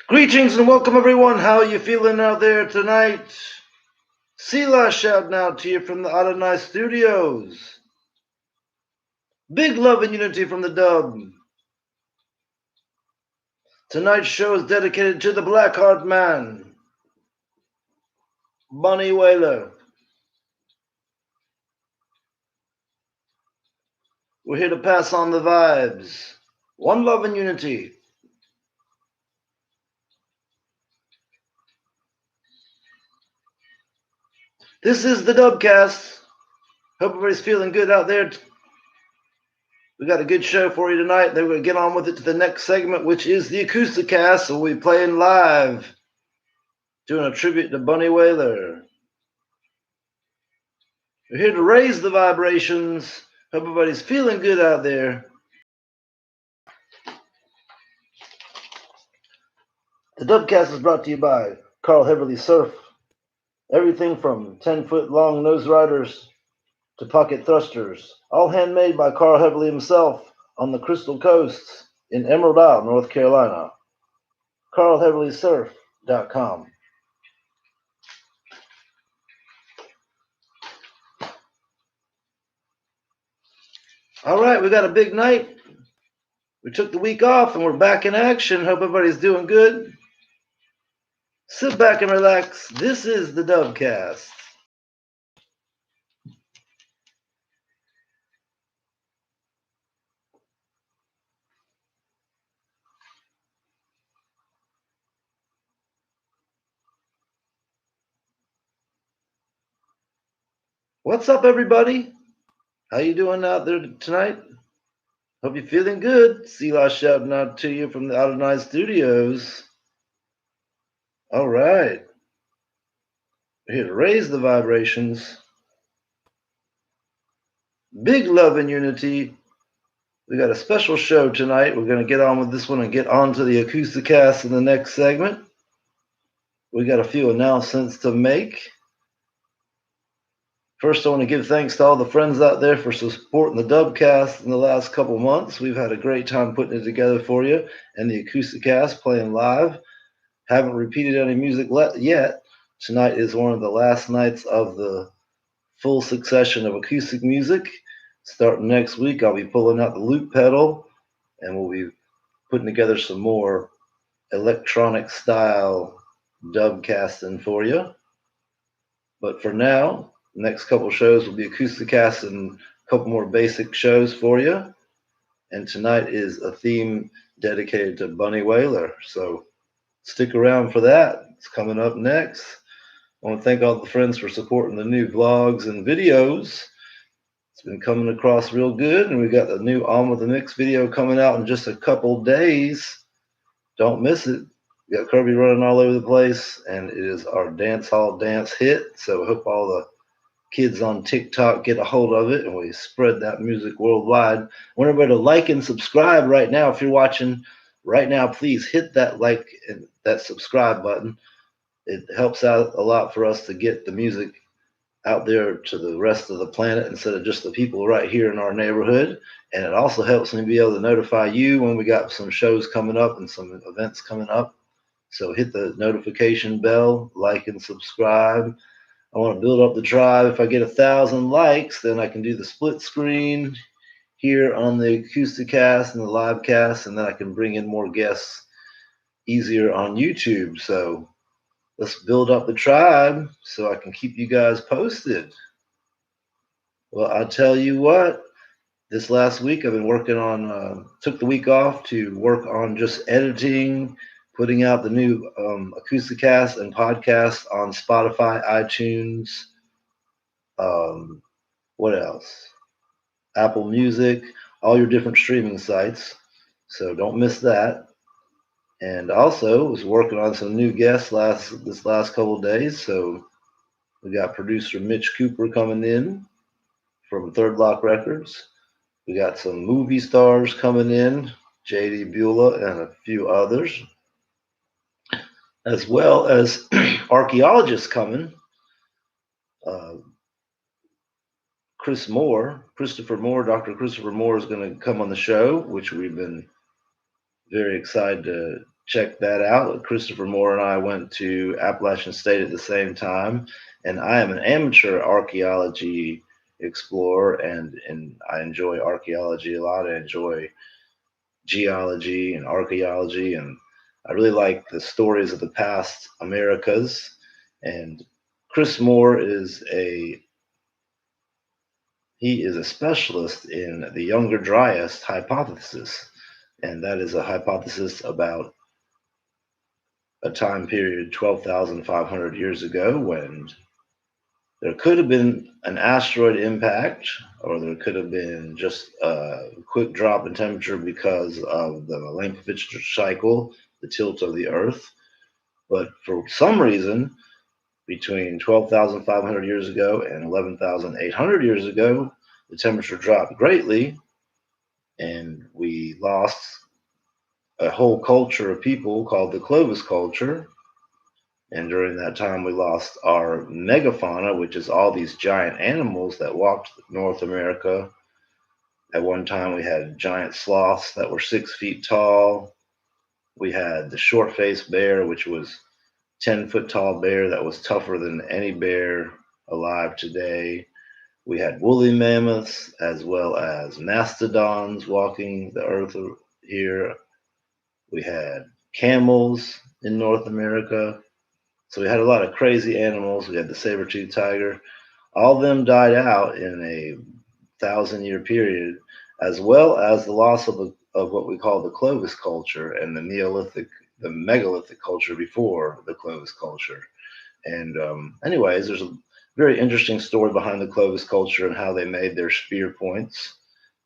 Greetings and welcome, everyone. How are you feeling out there tonight? Selah shouting out to you from the Adonai Studios. Big love and unity from the Dubb. Tonight's show is dedicated to the Blackheart Man, Bunny Wailer. We're here to pass on the vibes. One love and unity. This is the Dubbcast. Hope everybody's feeling good out there. We got a good show for you tonight. Then we're going to get on with it to the next segment, which is the Acoustic Cast. So we'll be playing live, doing a tribute to Bunny Wailer. We're here to raise the vibrations. Hope everybody's feeling good out there. The Dubbcast is brought to you by Carl Heverly Surf. Everything from 10-foot long nose riders to pocket thrusters, all handmade by Carl Heverly himself on the Crystal Coast in Emerald Isle, North Carolina. CarlHeverlySurf.com. All right, we got a big night. We took the week off and we're back in action. Hope everybody's doing good. Sit back and relax. This is the Dubbcast. What's up, everybody? How you doing out there tonight? Hope you're feeling good. Selah shouting out to you from the Adonai Studios. All right. We're here to raise the vibrations. Big love and unity. We got a special show tonight. We're going to get on with this one and get on to the Acoustic Cast in the next segment. We got a few announcements to make. First, I want to give thanks to all the friends out there for supporting the Dubbcast in the last couple months. We've had a great time putting it together for you, and the Acoustic Cast playing live. Haven't repeated any music yet. Tonight is one of the last nights of the full succession of acoustic music. Starting next week, I'll be pulling out the loop pedal, and we'll be putting together some more electronic style Dubbcasting for you. But for now, next couple shows will be acoustic cast and a couple more basic shows for you. And tonight is a theme dedicated to Bunny Wailer. So stick around for that. It's coming up next. I want to thank all the friends for supporting the new vlogs and videos. It's been coming across real good. And we got the new On With The Mix video coming out in just a couple days. Don't miss it. We got Kirby running all over the place, and it is our dance hall dance hit. So I hope all the kids on TikTok get a hold of it and we spread that music worldwide. I want everybody to like and subscribe right now. If you're watching right now, please hit that like and that subscribe button. It helps out a lot for us to get the music out there to the rest of the planet instead of just the people right here in our neighborhood. And it also helps me be able to notify you when we got some shows coming up and some events coming up. So hit the notification bell, like and subscribe. I want to build up the tribe. If I get 1,000 likes, then I can do the split screen here on the acoustic cast and the live cast, and then I can bring in more guests easier on YouTube. So let's build up the tribe so I can keep you guys posted. Well, I'll tell you what, this last week I've been working on, took the week off to work on just editing, putting out the new acoustic cast and podcast on Spotify, iTunes, what else? Apple Music, all your different streaming sites. So don't miss that. And also was working on some new guests this last couple of days. So we got producer Mitch Cooper coming in from Third Lock Records. We got some movie stars coming in, J.D. Beulah and a few others, as well as archaeologists coming. Christopher Moore, Dr. Christopher Moore is going to come on the show, which we've been very excited to check that out. Christopher Moore and I went to Appalachian State at the same time, and I am an amateur archaeology explorer, and I enjoy archaeology a lot. I enjoy geology and archaeology, and I really like the stories of the past Americas. And Chris Moore is a specialist in the Younger Dryas hypothesis, and that is a hypothesis about a time period 12,500 years ago when there could have been an asteroid impact, or there could have been just a quick drop in temperature because of the length-of cycle, the tilt of the Earth. But for some reason, between 12,500 years ago and 11,800 years ago, the temperature dropped greatly, and we lost a whole culture of people called the Clovis culture. And during that time, we lost our megafauna, which is all these giant animals that walked North America. At one time, we had giant sloths that were 6 feet tall. We had the short faced bear, which was 10-foot tall bear that was tougher than any bear alive today. We had woolly mammoths as well as mastodons walking the earth here. We had camels in North America. So we had a lot of crazy animals. We had the saber-toothed tiger. All of them died out in a 1,000-year period, as well as the loss of what we call the Clovis culture and the Neolithic, the megalithic culture before the Clovis culture. And anyways, there's a very interesting story behind the Clovis culture and how they made their spear points.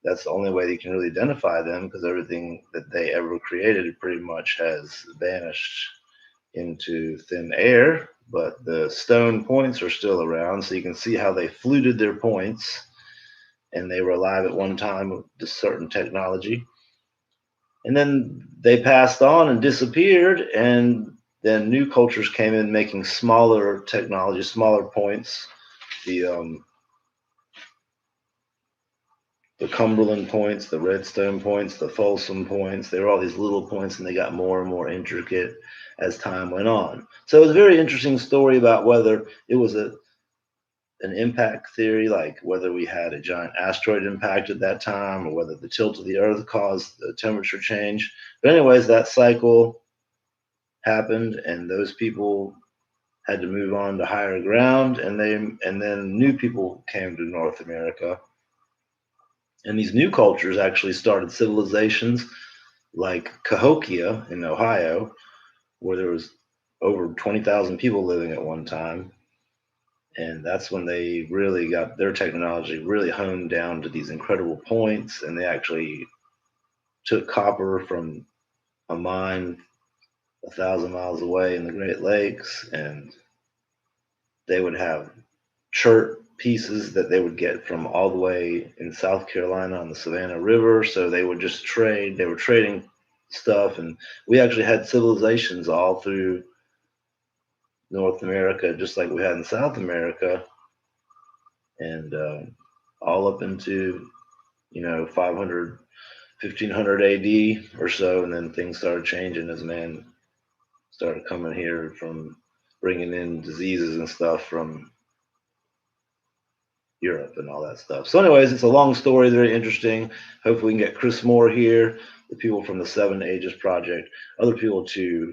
That's the only way you can really identify them, because everything that they ever created pretty much has vanished into thin air, but the stone points are still around, so you can see how they fluted their points, and they were alive at one time with a certain technology. And then they passed on and disappeared, and then new cultures came in making smaller technology, smaller points. The Cumberland points, the Redstone points, the Folsom points. They were all these little points, and they got more and more intricate as time went on. So it was a very interesting story about whether it was an impact theory, like whether we had a giant asteroid impact at that time, or whether the tilt of the Earth caused the temperature change. But anyways, that cycle happened, and those people had to move on to higher ground, and then new people came to North America. And these new cultures actually started civilizations like Cahokia in Ohio, where there was over 20,000 people living at one time. And that's when they really got their technology really honed down to these incredible points. And they actually took copper from a mine 1,000 miles away in the Great Lakes, and they would have chert pieces that they would get from all the way in South Carolina on the Savannah River. So they would just trade. They were trading stuff, and we actually had civilizations all through North America, just like we had in South America, and all up into 500, 1500 AD or so, and then things started changing as man started coming here from bringing in diseases and stuff from Europe and all that stuff. So, anyways, it's a long story, very interesting. Hopefully, we can get Chris Moore here, the people from the Seven Ages Project, other people to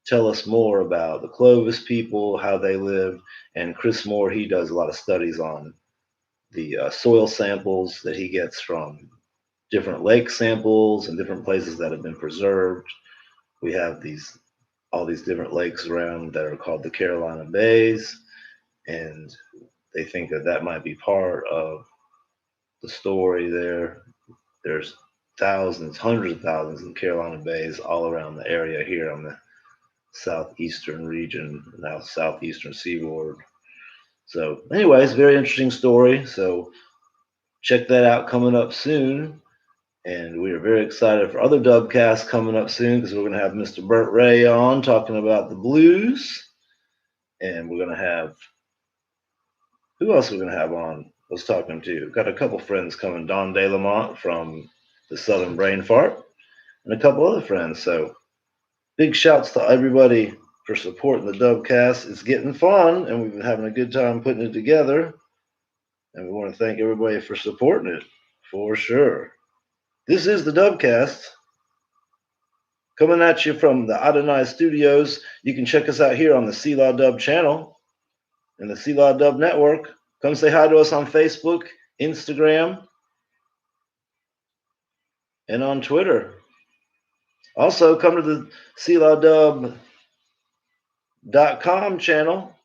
tell us more about the Clovis people, how they lived. And Chris Moore, he does a lot of studies on the soil samples that he gets from different lake samples and different places that have been preserved. We have all these different lakes around that are called the Carolina Bays, and they think that might be part of the story there. There's thousands, hundreds of thousands of Carolina Bays all around the area here on the southeastern region, now southeastern seaboard. So, anyways, very interesting story. So, check that out coming up soon. And we are very excited for other Dubbcasts coming up soon, because we're going to have Mr. Burt Ray on talking about the blues. And we're going to have, who else are we going to have on? I was talking to, got a couple friends coming, Don De Lamont from the Southern Brain Fart, and a couple other friends. So big shouts to everybody for supporting the Dubbcast. It's getting fun, and we've been having a good time putting it together. And we want to thank everybody for supporting it, for sure. This is the Dubbcast, coming at you from the Adonai Studios. You can check us out here on the Selah Dubb channel and the Selah Dubb network. Come say hi to us on Facebook, Instagram, and on Twitter. Also, come to the SelahDubb.com channel,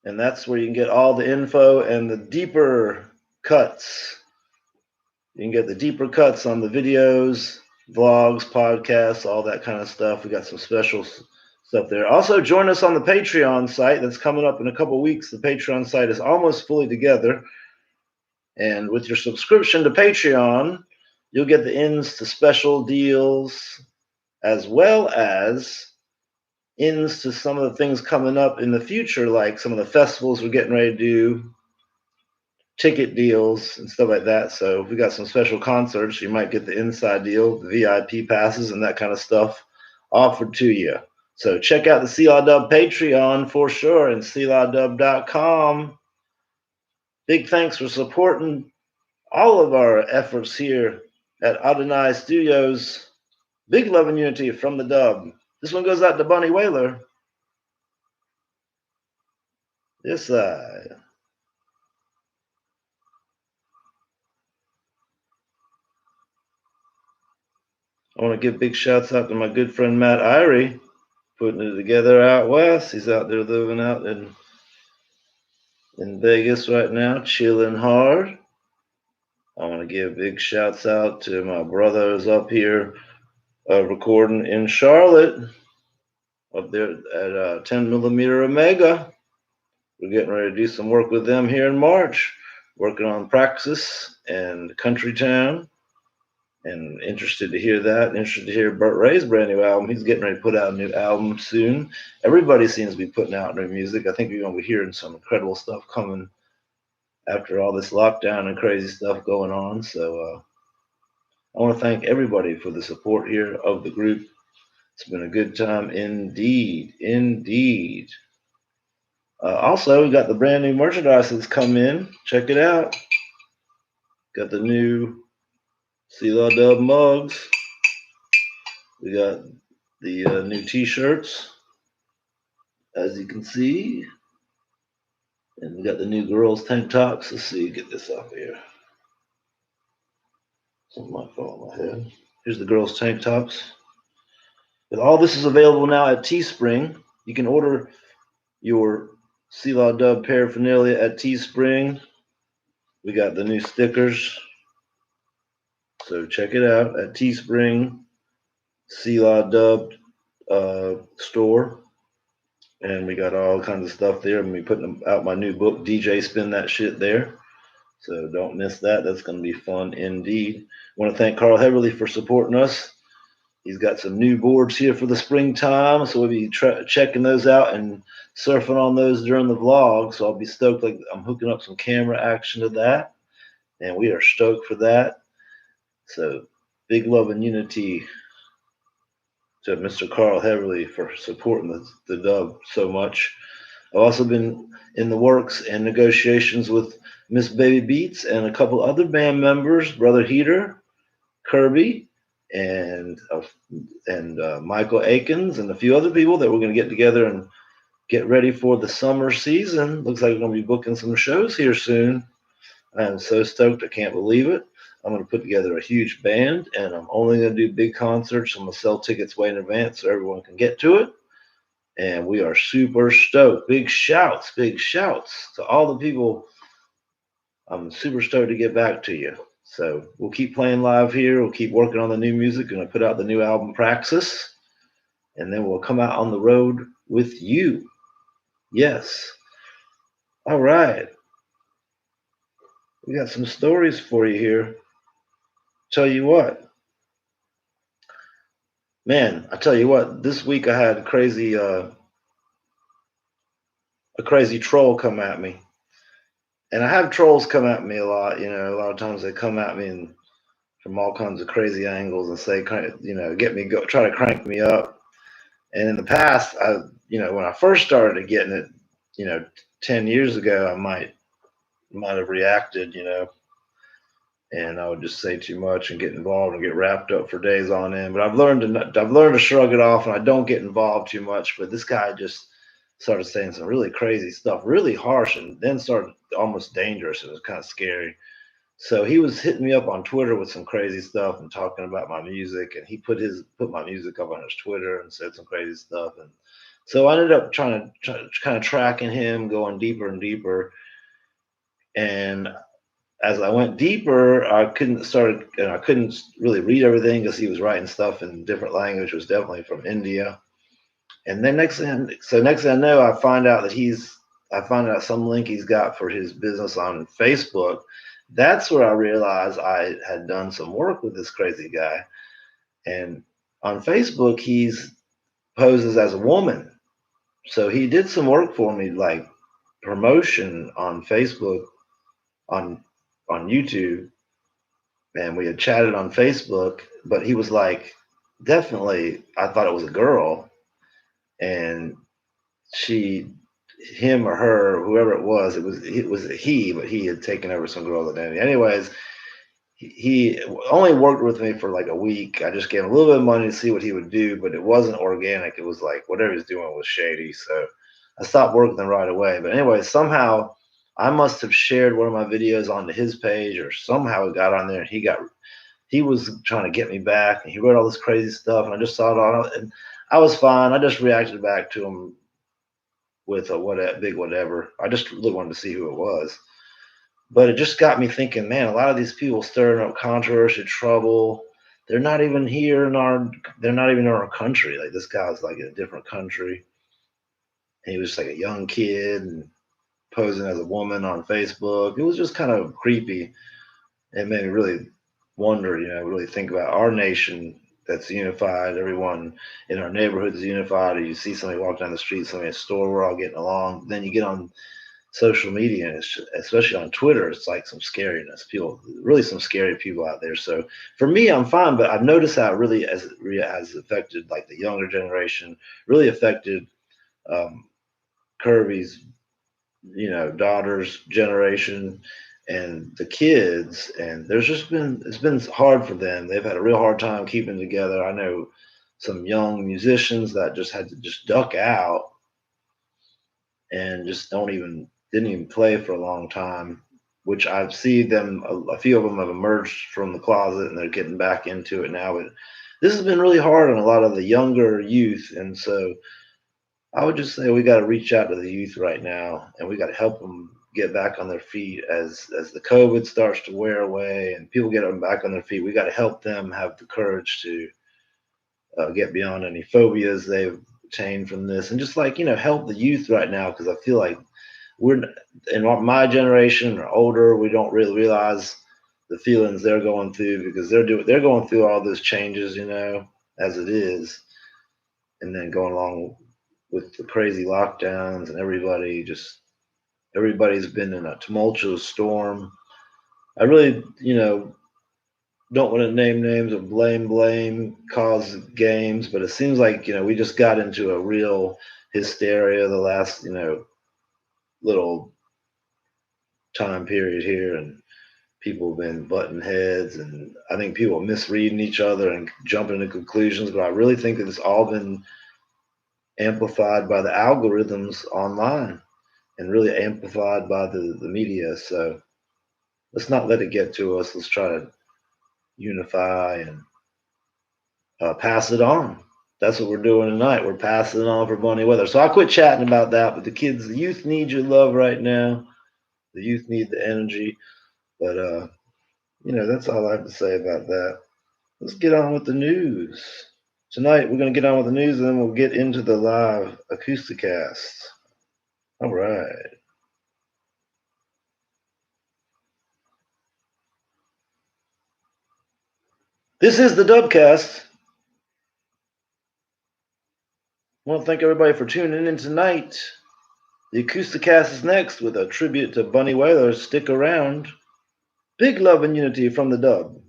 and that's where you can get all the info and the deeper cuts. You can get the deeper cuts on the videos, vlogs, podcasts, all that kind of stuff. We got some special stuff there. Also, join us on the Patreon site that's coming up in a couple weeks. The Patreon site is almost fully together. And with your subscription to Patreon, you'll get the ins to special deals, as well as ins to some of the things coming up in the future, like some of the festivals we're getting ready to do, ticket deals and stuff like that. So if we got some special concerts, you might get the inside deal, the VIP passes and that kind of stuff offered to you. So check out the Selah Dubb Patreon for sure, and SelahDubb.com. Big thanks for supporting all of our efforts here at Adonai Studios. Big love and unity from the Dubb. This one goes out to Bunny Wailer. This side. I want to give big shouts out to my good friend Matt Irie, putting it together out west. He's out there living out in Vegas right now, chilling hard. I want to give big shouts out to my brothers up here recording in Charlotte, up there at 10 millimeter Omega. We're getting ready to do some work with them here in March, working on Praxis and Country Town. And interested to hear that. Interested to hear Burt Ray's brand new album. He's getting ready to put out a new album soon. Everybody seems to be putting out new music. I think we're going to be hearing some incredible stuff coming after all this lockdown and crazy stuff going on. So I want to thank everybody for the support here of the group. It's been a good time indeed. Indeed. Also, we got the brand new merchandise that's come in. Check it out. Got the new Selah Dubb mugs. We got the new t-shirts, as you can see. And we got the new girls tank tops. Let's see, get this up here. Something might fall on my head. Here's the girls tank tops. But all this is available now at Teespring. You can order your Selah Dubb paraphernalia at Teespring. We got the new stickers. So check it out at Teespring, Selah Dubb store. And we got all kinds of stuff there. I'm gonna be putting out my new book, DJ Spin That Shit, there. So don't miss that. That's going to be fun indeed. I want to thank Carl Heverly for supporting us. He's got some new boards here for the springtime, so we'll be checking those out and surfing on those during the vlog. So I'll be stoked. Like I'm hooking up some camera action to that, and we are stoked for that. So big love and unity to Mr. Carl Heverly for supporting the Dubb so much. I've also been in the works and negotiations with Miss Baby Beats and a couple other band members, Brother Heater, Kirby, and Michael Akins, and a few other people that we're going to get together and get ready for the summer season. Looks like we're going to be booking some shows here soon. I am so stoked. I can't believe it. I'm going to put together a huge band, and I'm only going to do big concerts. I'm going to sell tickets way in advance so everyone can get to it. And we are super stoked. Big shouts to all the people. I'm super stoked to get back to you. So we'll keep playing live here. We'll keep working on the new music. Going to put out the new album Praxis. And then we'll come out on the road with you. Yes. All right. We got some stories for you here. Tell you what. Man, I tell you what, this week I had a crazy troll come at me. And I have trolls come at me a lot, a lot of times they come at me and from all kinds of crazy angles and say, get me go, try to crank me up. And in the past, when I first started getting it, 10 years ago, I might have reacted, and I would just say too much and get involved and get wrapped up for days on end. But I've learned to shrug it off, and I don't get involved too much. But this guy just started saying some really crazy stuff, really harsh, and then started almost dangerous. It was kind of scary. So he was hitting me up on Twitter with some crazy stuff and talking about my music, and he put my music up on his Twitter and said some crazy stuff. And so I ended up trying to kind of tracking him, going deeper and deeper. And as I went deeper, I couldn't really read everything because he was writing stuff in different language. It was definitely from India. And then next thing I know, I find out some link he's got for his business on Facebook. That's where I realized I had done some work with this crazy guy. And on Facebook, he's poses as a woman. So he did some work for me, like promotion on Facebook, on YouTube, and we had chatted on Facebook, but he was like, definitely, I thought it was a girl, and she, him or her, whoever it was a he, but he had taken over some girl's identity. Anyways, he only worked with me for like a week. I just gave him a little bit of money to see what he would do, but it wasn't organic. It was like whatever he was doing was shady. So I stopped working with him right away. But anyway, somehow I must have shared one of my videos onto his page, or somehow it got on there, and he was trying to get me back, and he wrote all this crazy stuff, and I just saw it on, and I was fine. I just reacted back to him with a big whatever. I just really wanted to see who it was. But it just got me thinking, man, a lot of these people stirring up controversy, trouble, they're not even here they're not even in our country. Like this guy's like in a different country. And he was just like a young kid and posing as a woman on Facebook. It was just kind of creepy. It made me really wonder, really think about our nation that's unified. Everyone in our neighborhood is unified. Or you see somebody walk down the street, somebody in a store, we're all getting along. Then you get on social media, and especially on Twitter, it's like some scariness. People, really, some scary people out there. So for me, I'm fine, but I've noticed how it really has affected like the younger generation. Really affected um, Kirby's, daughter's generation and the kids. And it's been hard for them. They've had a real hard time keeping together. I know some young musicians that just had to just duck out and just didn't even play for a long time, which I've seen them, a few of them have emerged from the closet and they're getting back into it now. But this has been really hard on a lot of the younger youth. And so I would just say we got to reach out to the youth right now, and we got to help them get back on their feet as the COVID starts to wear away and people get them back on their feet. We got to help them have the courage to get beyond any phobias they've attained from this, and just like help the youth right now, because I feel like we're in my generation or older, we don't really realize the feelings they're going through, because they're going through all those changes, as it is, and then going along with the crazy lockdowns, and everybody's been in a tumultuous storm. I really, don't want to name names or blame cause games, but it seems like we just got into a real hysteria the last little time period here, and people have been butting heads, and I think people are misreading each other and jumping to conclusions. But I really think that it's all been amplified by the algorithms online and really amplified by the media. So let's not let it get to us. Let's try to unify and pass it on. That's what we're doing tonight. We're passing it on for Bunny Weather. So I'll quit chatting about that. But the youth need your love right now. The youth need the energy. But that's all I have to say about that. Let's get on with the news. Tonight we're gonna get on with the news, and then we'll get into the live acousticast. All right. This is the Dubbcast. I want to thank everybody for tuning in tonight. The acousticast is next with a tribute to Bunny Wailer. Stick around. Big love and unity from the Dubb.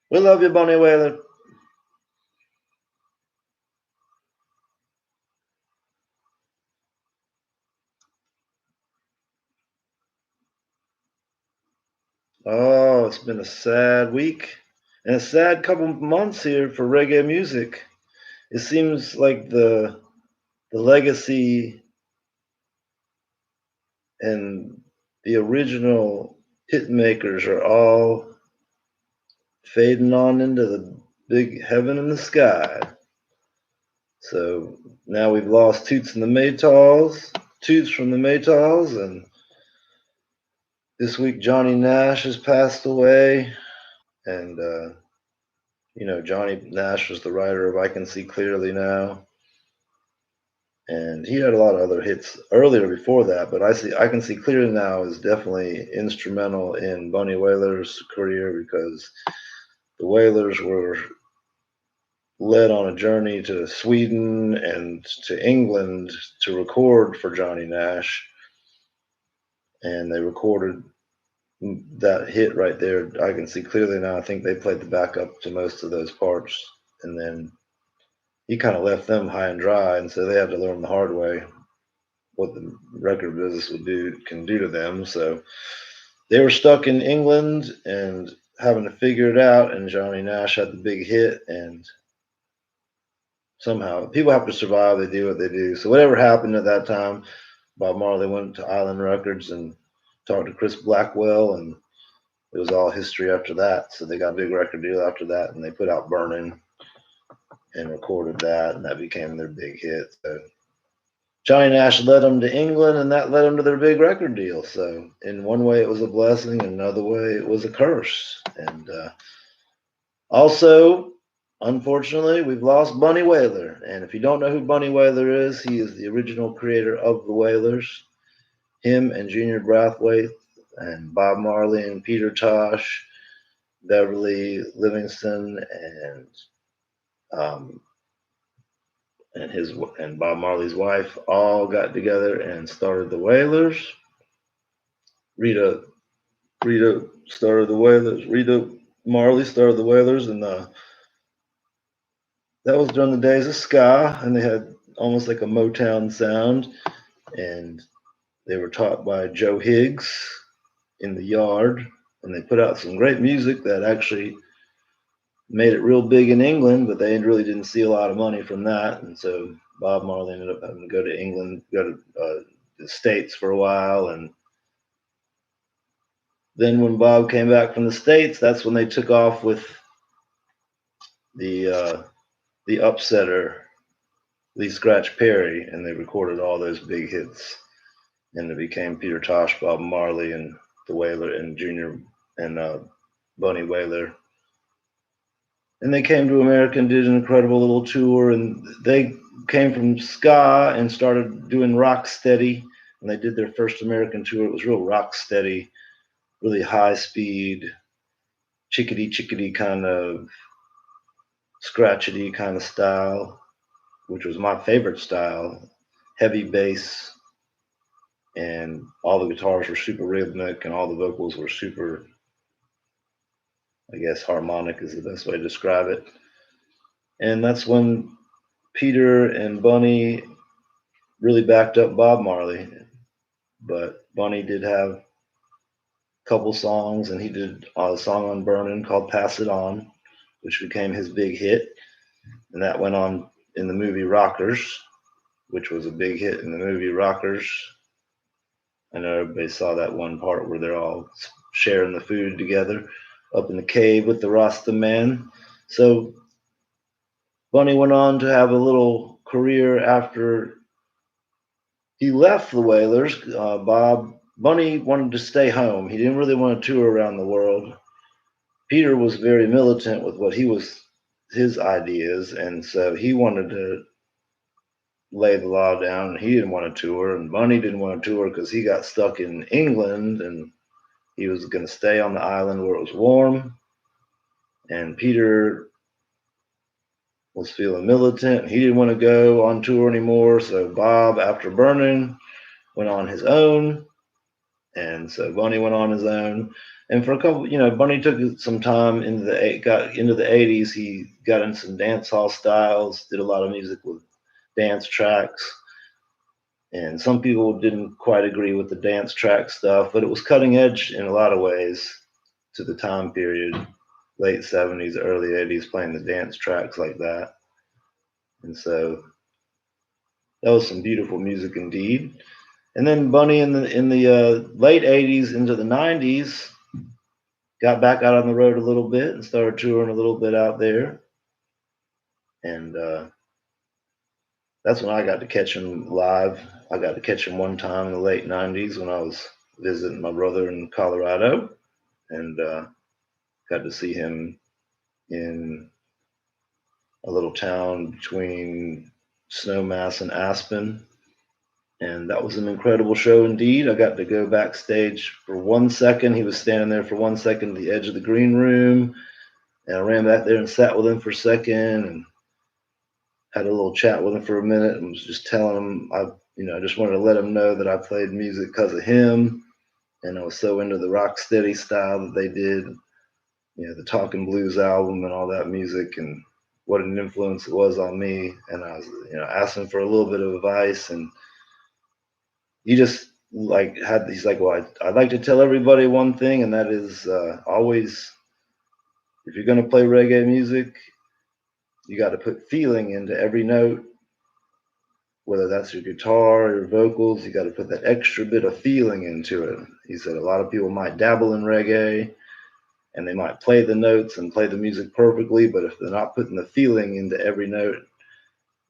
We love you, Bunny Wailer. Oh, it's been a sad week and a sad couple months here for reggae music. It seems like the legacy and the original hit makers are all fading on into the big heaven in the sky. So now we've lost Toots and the Maytals, Toots from the Maytals, and this week Johnny Nash has passed away. And Johnny Nash was the writer of "I Can See Clearly Now," and he had a lot of other hits earlier before that. But "I Can See Clearly Now" is definitely instrumental in Bunny Wailer's career because the Wailers were led on a journey to Sweden and to England to record for Johnny Nash, and they recorded that hit right there. "I Can See Clearly Now." I think they played the backup to most of those parts, and then he kind of left them high and dry, and so they had to learn the hard way what the record business can do to them. So they were stuck in England and having to figure it out. And Johnny Nash had the big hit, and somehow people have to survive. They do what they do. So whatever happened at that time, Bob Marley went to Island Records and talked to Chris Blackwell, and it was all history after that. So they got a big record deal after that, and they put out "Burning" and recorded that, and that became their big hit. So Johnny Nash led them to England, and that led them to their big record deal. So, in one way, it was a blessing, in another way, it was a curse. And also, unfortunately, we've lost Bunny Wailer. And if you don't know who Bunny Wailer is, he is the original creator of the Wailers. Him and Junior Brathwaite and Bob Marley and Peter Tosh, Beverly Livingston, um, and Bob Marley's wife all got together and started the Wailers. Rita Rita started the Wailers. Rita Marley started the Wailers, and that was during the days of ska, and they had almost like a Motown sound, and they were taught by Joe Higgs in the Yard, and they put out some great music that actually made it real big in England, but they really didn't see a lot of money from that, and so Bob Marley ended up having to go to England, go to the States for a while, and then when Bob came back from the States, that's when they took off with the uh, the Upsetter, Lee Scratch Perry, and they recorded all those big hits. And it became Peter Tosh, Bob Marley, and the Wailer, and Junior, and Bunny Wailer. And they came to America and did an incredible little tour. And they came from ska and started doing rock steady. And they did their first American tour. It was real rock steady, really high speed, chickadee chickadee kind of scratchety kind of style, which was my favorite style. Heavy bass, and all the guitars were super rhythmic, and all the vocals were super, I guess, harmonic is the best way to describe it. And that's when Peter and Bunny really backed up Bob Marley. But Bunny did have a couple songs, and he did a song on "Burning" called "Pass It On," which became his big hit. And that went on in the movie Rockers, which was a big hit in the movie Rockers. I know everybody saw that one part where they're all sharing the food together up in the cave with the Rasta man. So Bunny went on to have a little career after he left the Wailers. Bunny wanted to stay home. He didn't really want to tour around the world. Peter was very militant with what his ideas, and so he wanted to lay the law down. He didn't want to tour, and Bunny didn't want to tour because he got stuck in England, and he was going to stay on the island where it was warm. And Peter was feeling militant. He didn't want to go on tour anymore. So Bob, after "Burning," went on his own. And so Bunny went on his own. And for a couple, Bunny took some time got into the 80s. He got into some dance hall styles, did a lot of music with dance tracks. And some people didn't quite agree with the dance track stuff, but it was cutting edge in a lot of ways to the time period, late 70s, early 80s, playing the dance tracks like that. And so that was some beautiful music indeed. And then Bunny in the late 80s into the 90s got back out on the road a little bit and started touring a little bit out there. And that's when I got to catch him live. I got to catch him one time in the late 90s when I was visiting my brother in Colorado, and got to see him in a little town between Snowmass and Aspen. And that was an incredible show indeed. I got to go backstage for 1 second. He was standing there for 1 second at the edge of the green room. And I ran back there and sat with him for a second and had a little chat with him for a minute and was just telling him I just wanted to let him know that I played music because of him. And I was so into the rock steady style that they did, the Talking Blues album and all that music, and what an influence it was on me. And I was, asking for a little bit of advice, and he just he's like, well, I'd like to tell everybody one thing, and that is always, if you're going to play reggae music, you got to put feeling into every note, whether that's your guitar or your vocals. You got to put that extra bit of feeling into it. He said a lot of people might dabble in reggae and they might play the notes and play the music perfectly, but if they're not putting the feeling into every note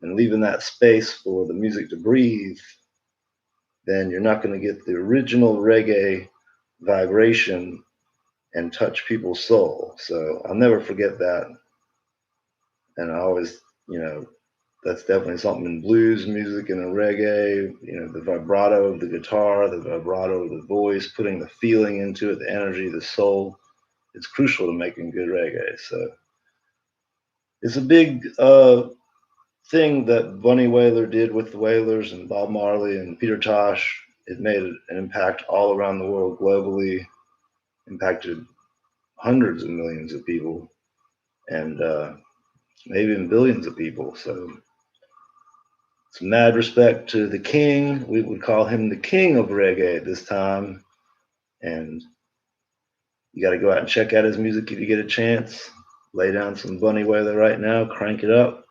and leaving that space for the music to breathe, then you're not going to get the original reggae vibration and touch people's soul. So I'll never forget that. And I always, that's definitely something in blues music and in reggae, the vibrato of the guitar, the vibrato of the voice, putting the feeling into it, the energy, the soul. It's crucial to making good reggae. So it's a big thing that Bunny Wailer did with the Wailers and Bob Marley and Peter Tosh. It made an impact all around the world globally, impacted hundreds of millions of people, and maybe even billions of people. So it's mad respect to the king. We would call him the king of reggae at this time. And you got to go out and check out his music if you get a chance. Lay down some Bunny Wailer right now, crank it up,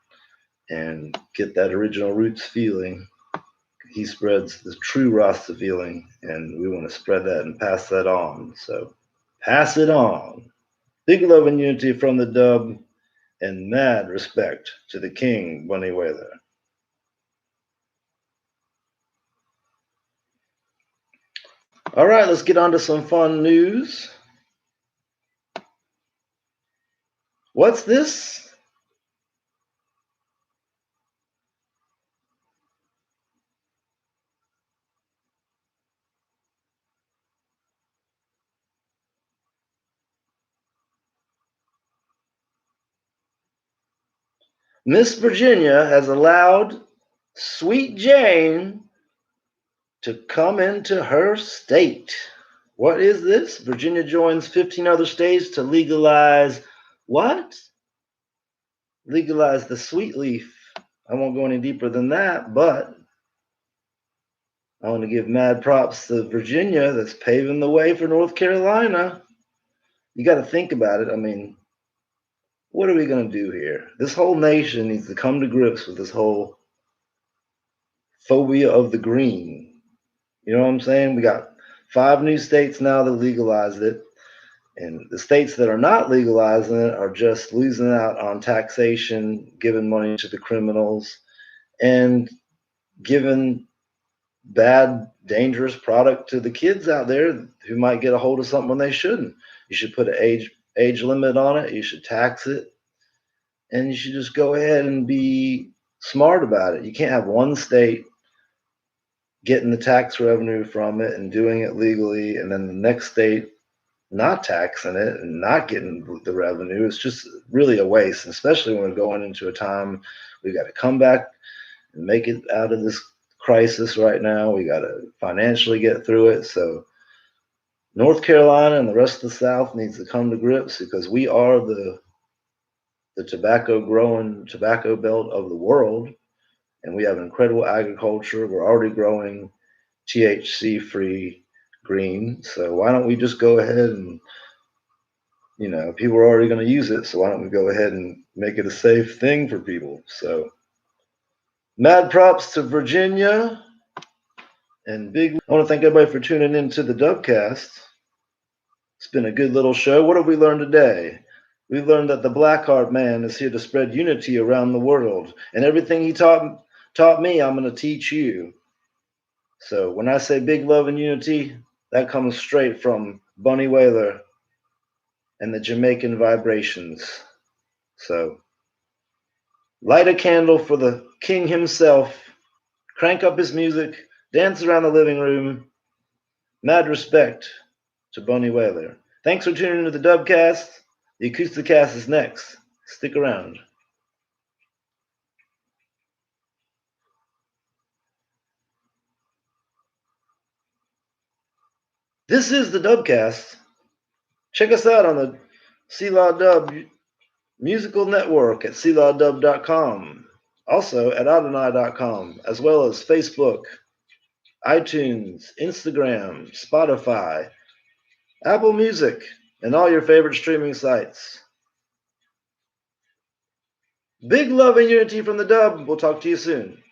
and get that original roots feeling. He spreads the true Rasta feeling, and we want to spread that and pass that on. So pass it on. Big love and unity from the Dubb, and mad respect to the king, Bunny Wailer. All right, let's get on to some fun news. What's this? Miss Virginia has allowed Sweet Jane to come into her state. What is this? Virginia joins 15 other states to legalize what? Legalize the sweet leaf. I won't go any deeper than that, but I want to give mad props to Virginia that's paving the way for North Carolina. You got to think about it. I mean, what are we going to do here? This whole nation needs to come to grips with this whole phobia of the green. You know what I'm saying? We got 5 new states now that legalized it. And the states that are not legalizing it are just losing out on taxation, giving money to the criminals, and giving bad, dangerous product to the kids out there who might get a hold of something when they shouldn't. You should put an age limit on it. You should tax it. And you should just go ahead and be smart about it. You can't have one state getting the tax revenue from it and doing it legally, and then the next state not taxing it and not getting the revenue. It's just really a waste, especially when we're going into a time we got to come back and make it out of this crisis right now. We got to financially get through it. So North Carolina and the rest of the South needs to come to grips because we are the tobacco growing tobacco belt of the world, and we have incredible agriculture. We're already growing THC free green. So why don't we just go ahead and, people are already going to use it. So why don't we go ahead and make it a safe thing for people? So mad props to Virginia and big. I want to thank everybody for tuning in to the Dubbcast. It's been a good little show. What have we learned today? We learned that the Blackheart Man is here to spread unity around the world. And everything he taught me, I'm going to teach you. So when I say big love and unity, that comes straight from Bunny Wailer and the Jamaican vibrations. So light a candle for the king himself, crank up his music, dance around the living room. Mad respect to Bunny Wailer. Thanks for tuning into the Dubbcast. The Acousticast is next. Stick around. This is the Dubbcast. Check us out on the Selah Dubb musical network at SelahDubb.com. Also at Adonai.com, as well as Facebook, iTunes, Instagram, Spotify, Apple Music, and all your favorite streaming sites. Big love and unity from the Dubb. We'll talk to you soon.